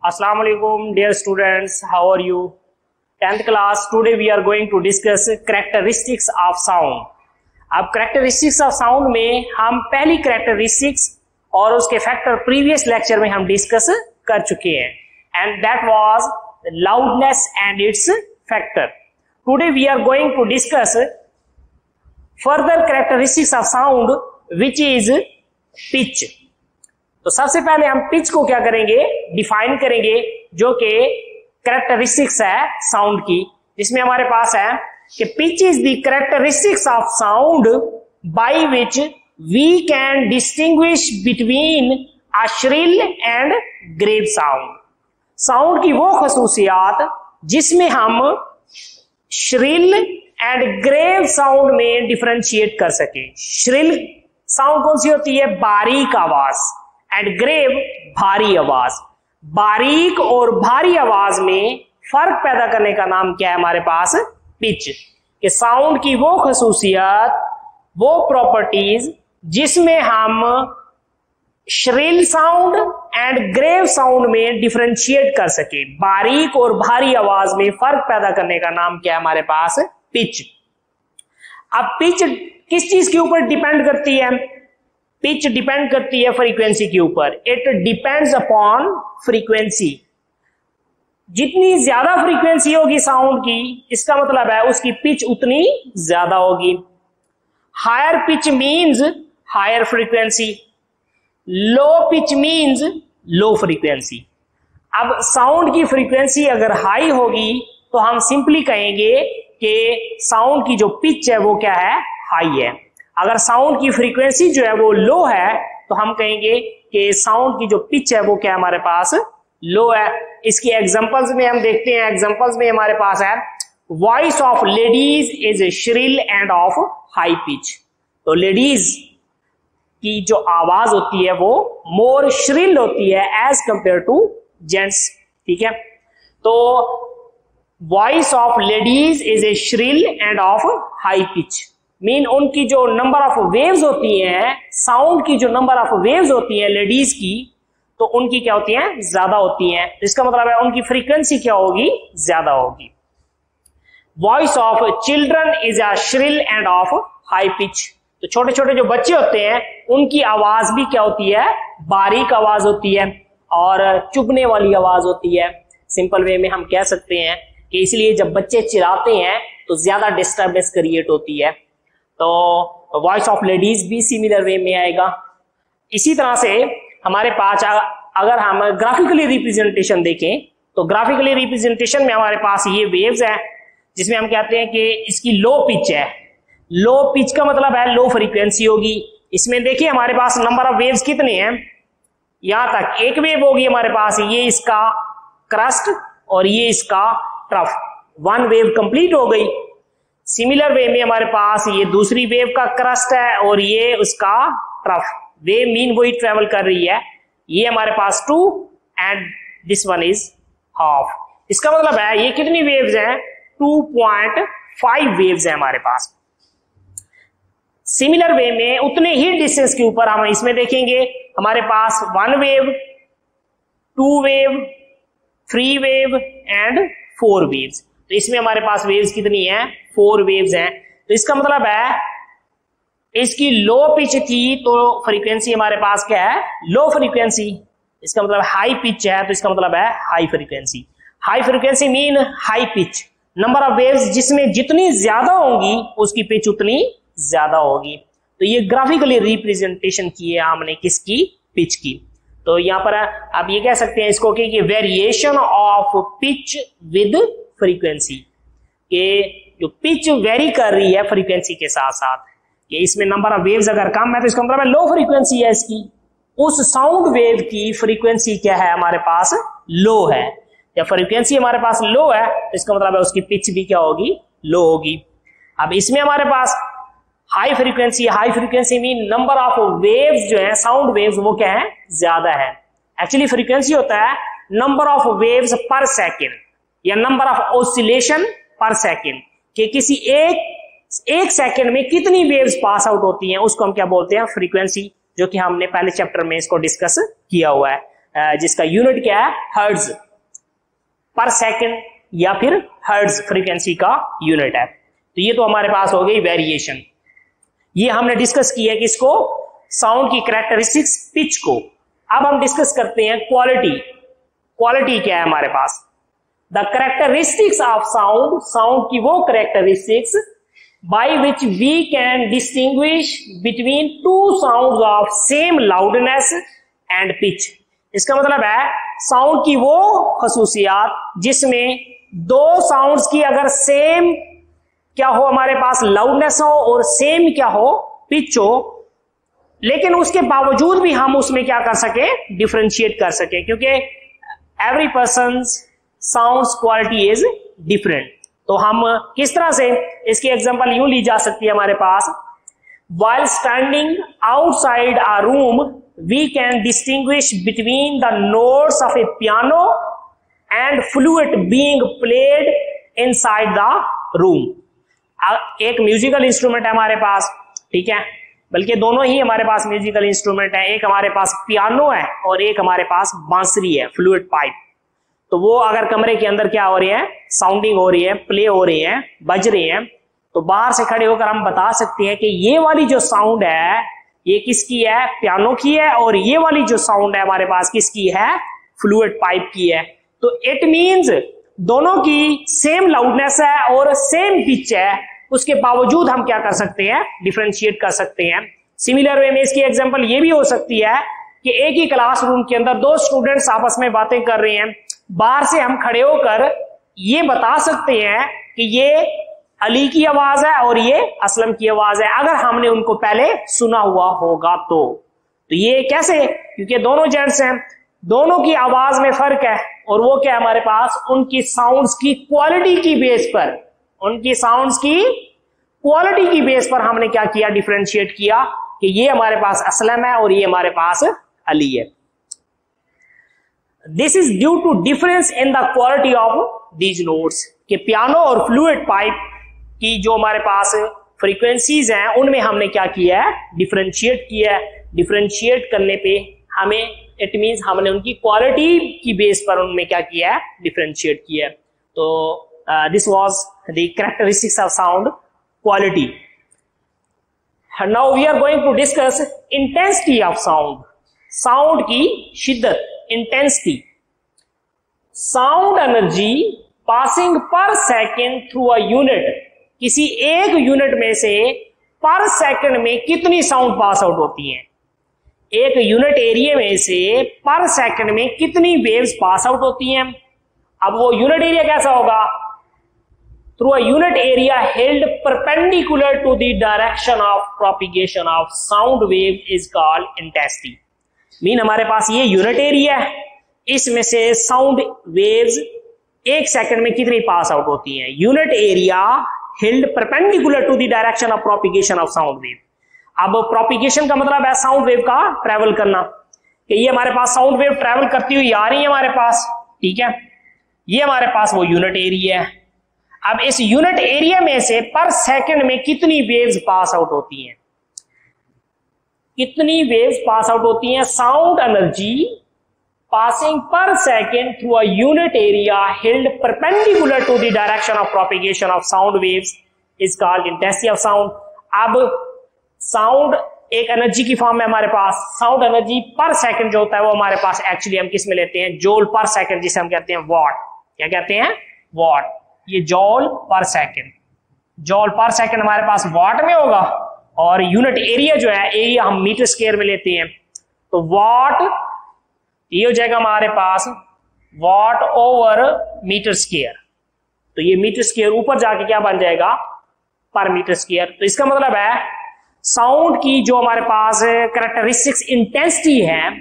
Assalamu alaikum, dear students. How are you? 10th class. Today we are going to discuss characteristics of sound. अब characteristics of sound में हम पहली characteristics और उसके factor previous lecture में हम discuss कर चुके हैं, and that was loudness and its factor. Today we are going to discuss further characteristics of sound, which is pitch. तो सबसे पहले हम पिच को क्या करेंगे, डिफाइन करेंगे, जो कि कैरेक्टरिस्टिक्स है साउंड की, जिसमें हमारे पास है कि pitch is the characteristics of sound by which we can distinguish between a shrill and grave sound. Sound की वो खसूसियात जिसमें हम श्रिल एंड ग्रेव साउंड में डिफरेंशिएट कर सके. श्रिल साउंड कौन सी होती है? बारीक आवाज. एंड ग्रेव भारी आवाज. बारीक और भारी आवाज में फर्क पैदा करने का नाम क्या है हमारे पास? पिच. कि साउंड की वो खसूसियत, वो प्रॉपर्टीज जिसमें हम shrill sound and grave sound में डिफरेंशिएट कर सके. बारीक और भारी आवाज में फर्क पैदा करने का नाम क्या है हमारे पास? पिच. अब पिच किस चीज के ऊपर डिपेंड करती है? पिच डिपेंड करती है फ्रीक्वेंसी के ऊपर. It depends upon frequency. जितनी ज्यादा फ्रीक्वेंसी होगी साउंड की, इसका मतलब है उसकी पिच उतनी ज्यादा होगी. Higher pitch means higher frequency, low pitch means low frequency. अब साउंड की फ्रीक्वेंसी अगर हाई होगी तो हम सिंपली कहेंगे कि साउंड की जो पिच है वो क्या है? हाई है. अगर साउंड की फ्रीक्वेंसी जो है वो लो है तो हम कहेंगे कि साउंड की जो पिच है वो क्या है हमारे पास? लो है. इसकी एग्जांपल्स में हम देखते हैं. एग्जांपल्स में हमारे पास है voice of ladies is shrill end of high pitch. तो लेडीज की जो आवाज होती है वो मोर श्रिल होती है एज कंपेयर टू जेंट्स. ठीक है, तो voice of ladies is a shrill end of high pitch mean उनकी जो नंबर ऑफ वेव्स होती हैं, साउंड की जो नंबर ऑफ वेव्स होती हैं लेडीज की, तो उनकी क्या होती हैं? ज्यादा होती हैं. इसका मतलब है उनकी फ्रीक्वेंसी क्या होगी? ज्यादा होगी. Voice of children is a shrill end of high pitch. तो छोटे छोटे जो बच्चे होते हैं उनकी आवाज भी क्या होती है? बारीक आवाज होती है और चुभने वाली आवाज होती है. सिंपल वे में हम कह सकते हैं कि इसलिए जब बच्चे चिल्लाते हैं तो ज्यादा डिस्टर्बेंस क्रिएट होती है. तो वॉइस ऑफ लेडीज भी सिमिलर वे में आएगा. इसी तरह से हमारे पास अगर हम ग्राफिकली रिप्रेजेंटेशन देखें तो ग्राफिकली रिप्रेजेंटेशन में हमारे पास ये वेव्स है जिसमें हम कहते हैं कि इसकी लो पिच है. लो पिच का मतलब है लो फ्रीक्वेंसी होगी. इसमें देखिए हमारे पास नंबर ऑफ वेव्स कितने हैं? यहां तक एक वेव होगी हमारे पास, ये इसका क्रस्ट और ये इसका ट्रफ. वन वेव कंप्लीट हो गई. सिमिलर वे में हमारे पास ये दूसरी वेव का क्रस्ट है और ये उसका ट्रफ. वेव मीन वही ट्रेवल कर रही है. ये हमारे पास 2 and this one is half. इसका मतलब है ये कितनी वेव्स हैं? 2.5 वेव्स है हमारे पास. सिमिलर वे में उतने ही डिस्टेंस के ऊपर हम इसमें देखेंगे हमारे पास 1 wave, 2 wave, 3 wave and 4 waves. तो इसमें हमारे पास वेव्स कितनी हैं? 4 वेव्स हैं. तो इसका मतलब है इसकी लो पिच थी तो फ्रीक्वेंसी हमारे पास क्या है? Low frequency. इसका मतलब हाई पिच है तो इसका मतलब है high frequency. High frequency mean high pitch. Number of waves जिसमें जितनी ज्यादा होंगी उसकी पिच उतनी ज्यादा होगी. तो ये ग्राफिकली रिप्रेजेंटेशन की है हमने किसकी? पिच की. तो यहां पर आप ये कह सकते हैं इसको कि variation of pitch with frequency, के जो पिच वेरी कर रही है फ्रीक्वेंसी के साथ साथ. कि इसमें नंबर ऑफ वेव्स अगर कम है तो इसका मतलब लो फ्रीक्वेंसी है इसकी. उस साउंड वेव की फ्रीक्वेंसी क्या है हमारे पास? लो है. या फ्रीक्वेंसी हमारे पास लो है तो इसका मतलब है उसकी पिच भी क्या होगी? लो होगी. अब इसमें हमारे पास high frequency mean number of waves जो है साउंड वेव्स वो क्या है? ज्यादा है. एक्चुअली फ्रीक्वेंसी होता है नंबर ऑफ वेव्स पर सेकेंड या नंबर ऑफ ऑसिलेशन पर सेकेंड, कि किसी एक सेकेंड में कितनी वेव्स पास आउट होती हैं उसको हम क्या बोलते हैं? फ्रीक्वेंसी. जो कि हमने पहले चैप्टर में इसको डिस्कस किया हुआ है. जिसका यूनिट क्या है, हर्ट्ज पर सेकंड या फिर हर्ट्ज फ्रीक्वेंसी का यूनिट है। तो ये तो हमारे पास हो गई वेरिएशन। ये हमने डिस्कस किया है किसको, साउंड की कैरेक्टरिस्टिक्स, पिच को। अब हम डिस्कस करते हैं क्वालिटी। क्वालिटी क्या है हमारे पास, the characteristics of sound, sound की वो characteristics by which we can distinguish between two sounds of same loudness and pitch. इसका मतलब है साउंड की वो खसूसियात जिसमें दो साउंड्स की अगर सेम क्या हो हमारे पास लाउडनेस हो और सेम क्या हो पिच हो, लेकिन उसके बावजूद भी हम उसमें क्या कर सके, डिफरेंशिएट कर सके, क्योंकि every person sounds quality is different. तो हम किस तरह से इसकी एग्जांपल यूं ली जा सकती है हमारे पास, while standing outside a room we can distinguish between the notes of a piano and flute being played inside the room। एक म्यूजिकल इंस्ट्रूमेंट है हमारे पास, ठीक है, बल्कि दोनों ही हमारे पास म्यूजिकल इंस्ट्रूमेंट है, एक हमारे पास पियानो है और एक हमारे पास बांसुरी है, फ्लूट पाइप। तो वो अगर कमरे के अंदर क्या हो रही है, साउंडिंग हो रही है, प्ले हो रही है, बज रही है, तो बाहर से खड़े होकर हम बता सकते हैं कि ये वाली जो साउंड है ये किसकी है, पियानो की है, और ये वाली जो साउंड है हमारे पास किसकी है, फ्लूट पाइप की है। तो इट मींस दोनों की सेम लाउडनेस है और सेम पिच है, उसके बावजूद हम क्या कर सकते हैं, डिफरेंशिएट कर सकते हैं। सिमिलर वे में इसकी एग्जांपल ये भी हो सकती है कि एक ही क्लासरूम के अंदर दो स्टूडेंट्स आपस में बातें कर रहे हैं, बाहर से हम खड़े होकर ये बता सकते हैं कि ये अली की आवाज है और ये असलम की आवाज है, अगर हमने उनको पहले सुना हुआ होगा तो ये कैसे, क्योंकि दोनों जेंट्स हैं, दोनों की आवाज में फर्क है, और वो क्या हमारे पास उनकी साउंड्स की क्वालिटी की बेस पर, उनकी साउंड्स की क्वालिटी की बेस पर हमने क्या किया, डिफरेंशिएट किया कि ये हमारे पास असलम है और ये हमारे पास अली है। This is due to difference in the quality of these notes, कि पियानो और फ्लूट पाइप की जो हमारे पास फ्रीक्वेंसीज हैं उनमें हमने क्या किया है, डिफरेंशिएट किया है। डिफरेंशिएट करने पे हमें इट मींस हमने उनकी क्वालिटी की बेस पर उनमें क्या किया है, डिफरेंशिएट किया है। तो this was the characteristics of sound quality. Now we are going to discuss intensity of sound, sound की शिद्दत, intensity. Sound energy passing per second through a unit, किसी एक यूनिट में से पर सेकंड में कितनी साउंड पास आउट होती हैं, एक यूनिट एरिया में से पर सेकंड में कितनी वेव्स पास आउट होती हैं। अब वो यूनिट एरिया कैसा होगा, through a unit area held perpendicular to the direction of propagation of sound wave is called intensity. Mean हमारे पास ये यूनिट एरिया है, इसमें से साउंड वेव्स एक सेकंड में कितनी पास आउट होती हैं। Unit area held perpendicular to the direction of propagation of sound wave। अब प्रोपिगेशन का मतलब है साउंड वेव का ट्रेवल करना, कि ये हमारे पास साउंड वेव ट्रेवल करती हुई आ रही है हमारे पास, ठीक है, ये हमारे पास वो यूनिट एरिया है। अब इस यूनिट एरिया में से पर सेकंड में कितनी वेव्स पास आउट होती हैं, कितनी वेव्स पास आउट होती हैं, sound energy passing per second through a unit area held perpendicular to the direction of propagation of sound waves is called intensity of sound। अब sound एक energy की form में हमारे पास, साउंड एनर्जी पर second जो होता है वो हमारे पास एक्चुअली हम किस में लेते हैं, जूल पर सेकंड, जिसे हम कहते हैं वॉट। क्या कहते हैं, वॉट। ये जूल पर सेकंड, जूल पर सेकंड हमारे पास वॉट में होगा, और यूनिट एरिया जो है, एरिया हम मीटर स्क्वायर में लेते हैं, तो वॉट ये हो जाएगा हमारे पास वॉट ओवर मीटर स्क्वायर। तो ये मीटर स्क्वायर ऊपर जाके क्या बन जाएगा, पर मीटर स्क्वायर। तो इसका मतलब है साउंड की जो हमारे पास कैरेक्टरिस्टिक्स इंटेंसिटी है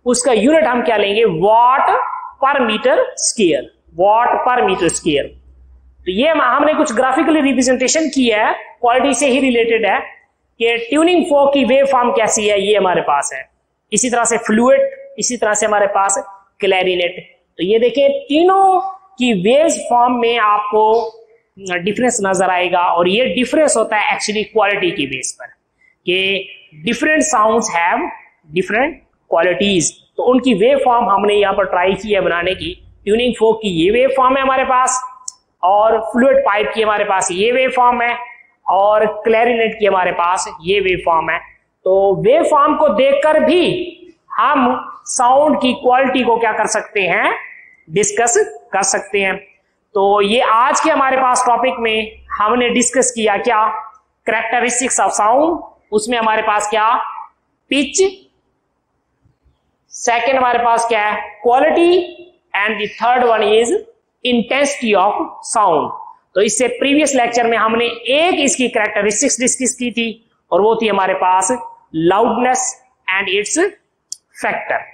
उसका यूनिट हम क्या लेंगे, वॉट पर मीटर स्क्वायर, वॉट पर मीटर स्क्वायर। तो ये हमने कुछ ग्राफिकली रिप्रेजेंटेशन किया है, क्वालिटी से ही रिलेटेड है, कि ट्यूनिंग फोक की वेव फॉर्म कैसी है, ये हमारे पास है। इसी तरह से फ्लूइड, इसी तरह से हमारे पास क्लैरिनेट। तो ये देखिए तीनों की वेव्स फॉर्म में आपको डिफरेंस नजर आएगा, और ये डिफरेंस होता है एक्चुअली क्वालिटी की बेस पर, कि different sounds have different qualities. तो उनकी वेव फॉर्म हमने यहाँ पर ट्राई की है बनाने की। ट्यूनिंग फोक की ये वेव फॉर्म है हमारे पास, और फ्लूइड पाइप की हमारे पास ये वेव फॉर्म है, और क्लैरिनेट की हमारे पास ये वेव फॉर्म है। तो वेव फॉर्म को देखकर भी हम साउंड की क्वालिटी को क्या कर सकते हैं, डिस्कस कर सकते हैं। तो ये आज के हमारे पास टॉपिक में हमने डिस्कस किया क्या, कैरेक्टरिस्टिक्स ऑफ साउंड। उसमें हमारे पास क्या, पिच, सेकेंड हमारे पास क्या है, quality, and the third one is intensity of sound. तो इससे प्रीवियस लेक्चर में हमने एक इसकी कैरेक्टरिस्टिक्स डिस्कस की थी, और वो थी हमारे पास लाउडनेस एंड इट्स फैक्टर।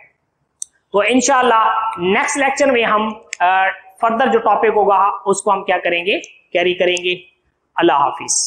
तो इंशाल्लाह नेक्स्ट लेक्चर में हम फर्दर जो टॉपिक होगा उसको हम क्या करेंगे, कैरी करेंगे। अल्लाह हाफिज।